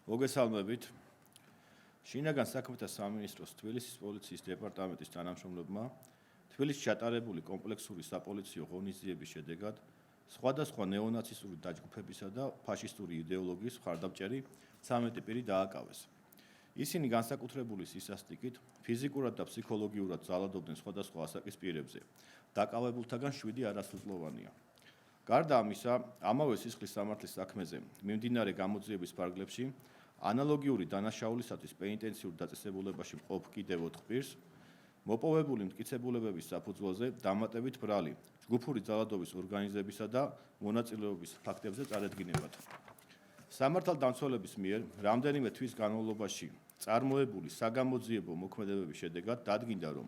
მოგესალმებით. შინაგან საქმეთა სამინისტროს თბილისის პოლიციის დეპარტამენტის თანამშრომლებმა თბილისში ჩატარებული კომპლექსური საპოლიციო ღონისძიების შედეგად სხვადასხვა ნეონაცისტური დაჯგუფებისა და ფაშისტური იდეოლოგიის მხარდამჭერი 13 პირი დააკავეს. ისინი განსაკუთრებული სისასტიკით ფიზიკურად და ფსიქოლოგიურად ძალადობდნენ სხვადასხვა ასაკის პირებზე. დაკავებულთაგან 7 არასრულწლოვანია. გარდა ამისა, ამავე სისხლის სამართლის საქმეზე მიმდინარე გამოძიების ფარგლებში ანალოგიური დანაშაულისათვის პენიტენციურ დაწესებულებაში მყოფ კიდევ 4 პირს მოპოვებული მტკიცებულებების საფუძველზე დამატებით ბრალი ჯგუფური ძალადობის ორგანიზებისა და მონაწილეობის ფაქტებზე წარედგინებათ. სამართალდამცველების მიერ რამდენიმე თვის განმავლობაში წარმოებული საგამოძიებო მოქმედებების შედეგად დადგინდა, რომ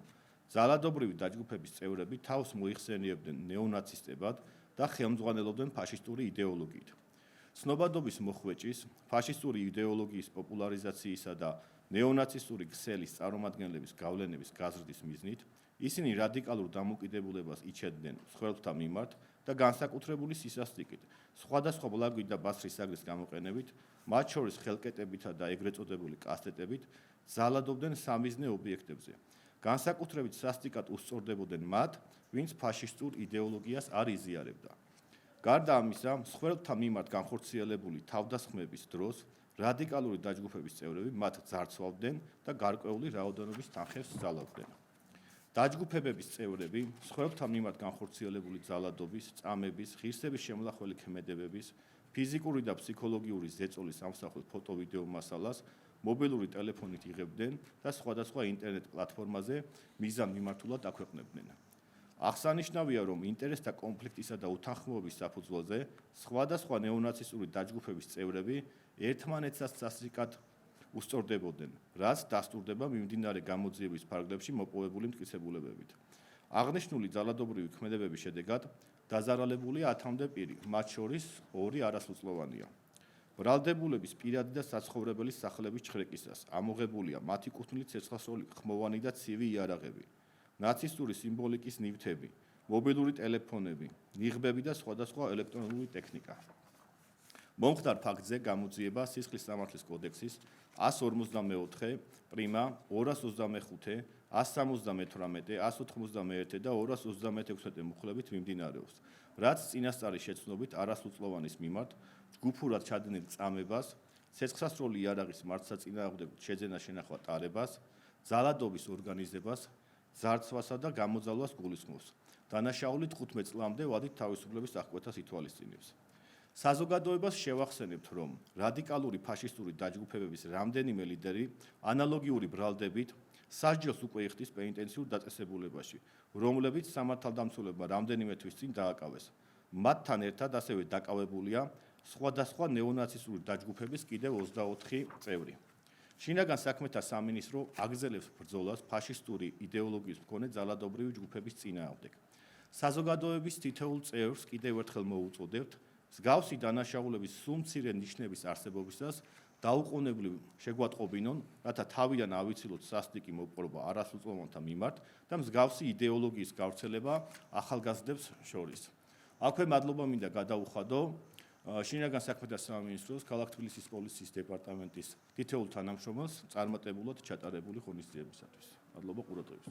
ძალადობრივი დაჯგუფების წევრები თავს მოიხსენიებდნენ ნეონაცისტებად და ხელმძღვანელობდნენ ფაშისტური იდეოლოგიით. ცნობადობის მოხვეჭის, ფაშისტური იდეოლოგიის პოპულარიზაციისა და ნეონაცისტური ქსელის წარმომადგენლების გავლენების გაზრდის მიზნით ისინი რადიკალურ დამოუკიდებულებას იჩენდნენ მსხვერპლთა მიმართ და განსაკუთრებული სისასტიკით, სხვადასხვა ბლაგვით და ბასრისაგრის გამოყენებით, მათ შორის ხელკეტებითა და ეგრეთ წოდებული კასტეტებით ძალადობდნენ სამიზნე ობიექტებზე. განსაკუთრებით სასტიკად უსწორდებოდნენ მათ, ვინც ფაშისტურ იდეოლოგიას არ იზიარებდა. გარდა ამისა, მსხვერპლთა მიმართ განხორციელებული თავდასხმების დროს რადიკალური დაჯგუფების წევრები მათ ძარცვავდნენ და გარკვეული რაოდენობის თანხებს ძალავდნენ. დაჯგუფებების წევრები მსხვერპლთა მიმართ განხორციელებული ძალადობის, წამების, ღირსების შემლახველი ქმედებების, ფიზიკური და ფსიქოლოგიური ზეწოლის ამსახველ ფოტო-ვიდეო მასალას მობილური ტელეფონით იღებდნენ და სხვადასხვა ინტერნეტ პლატფორმაზე მიზანმიმართულად აქვეყნებდნენ. აღსანიშნავია, რომ ინტერესთა კონფლიქტისა და უთანხმოების საფუძველზე სხვადასხვა ნეონაცისტური დაჯგუფების წევრები ერთმანეთსაც სასტიკად უსწორდებოდნენ, რაც დასტურდება მიმდინარე გამოძიების ფარგლებში მოპოვებული მტკიცებულებებით. აღნიშნული ძალადობრივი ქმედებების შედეგად დაზარალებულია 10-მდე პირი, მათ შორის 2 არასრულწლოვანია. ბრალდებულების პირადი და საცხოვრებელი სახლების ჩხრეკისას ამოღებულია მათი კუთვნილი ცეცხლსროლი ხმოვანი და ცივი იარაღები, ნაცისტური სიმბოლიკის ნივთები, მობილური ტელეფონები, ნიღბები და სხვადასხვა ელექტრონული ტექნიკა. მომხდარ ფაქტზე გამოძიება სისხლის სამართლის კოდექსის 154 პრიმა 225, 178, 191 და 236 მუხლებით მიმდინარეობს, რაც წინასწარი შეცნობით არასრულწლოვანის მიმართ ჯგუფურად ჩადენილ წამებას, ცეცხლსროლი იარაღის მართლსაწინააღმდეგო შეძენა-შენახვა ტარებას, ძალადობის ორგანიზებას, ძარცვასა და გამოძალვას გულისხმობს. დანაშაული 15 წლამდე ვადით თავისუფლების აღკვეთას ითვალისწინებს. საზოგადოებას შევახსენებთ, რომ რადიკალური ფაშისტური დაჯგუფებების რამდენიმე ლიდერი ანალოგიური ბრალდებით სასჯელს უკვე იხდის პენიტენციურ დაწესებულებაში, რომლებიც სამართალდამცველებმა რამდენიმე თვის წინ დააკავეს. მათთან ერთად ასევე დაკავებულია სხვადასხვა ნეონაცისტური დაჯგუფების კიდევ 24 წევრი. შინაგან საქმეთა სამინისტრო აგრძელებს ბრძოლას ფაშისტური იდეოლოგიის მქონე ძალადობრივი ჯგუფების წინააღმდეგ. საზოგადოების თითოეულ წევრს კიდევ ერთხელ მოუწოდებთ მსგავსი დანაშაულების სულ მცირე ნიშნების არსებობისას დაუყოვნებლივ შეგვატყობინონ, რათა თავიდან ავიცილოთ სასტიკი მოპყრობა არასრულწლოვანთა მიმართ და მსგავსი იდეოლოგიის გავრცელება ახალგაზრდებს შორის. აქვე მადლობა მინდა გადაუხადო შინაგან საქმეთა სამინისტროს ქალაქ თბილისის პოლიციის დეპარტამენტის თითოეულ თანამშრომელს წარმატებულად ჩატარებული ღონისძიებისათვის. მადლობა ყურადღებისთვის.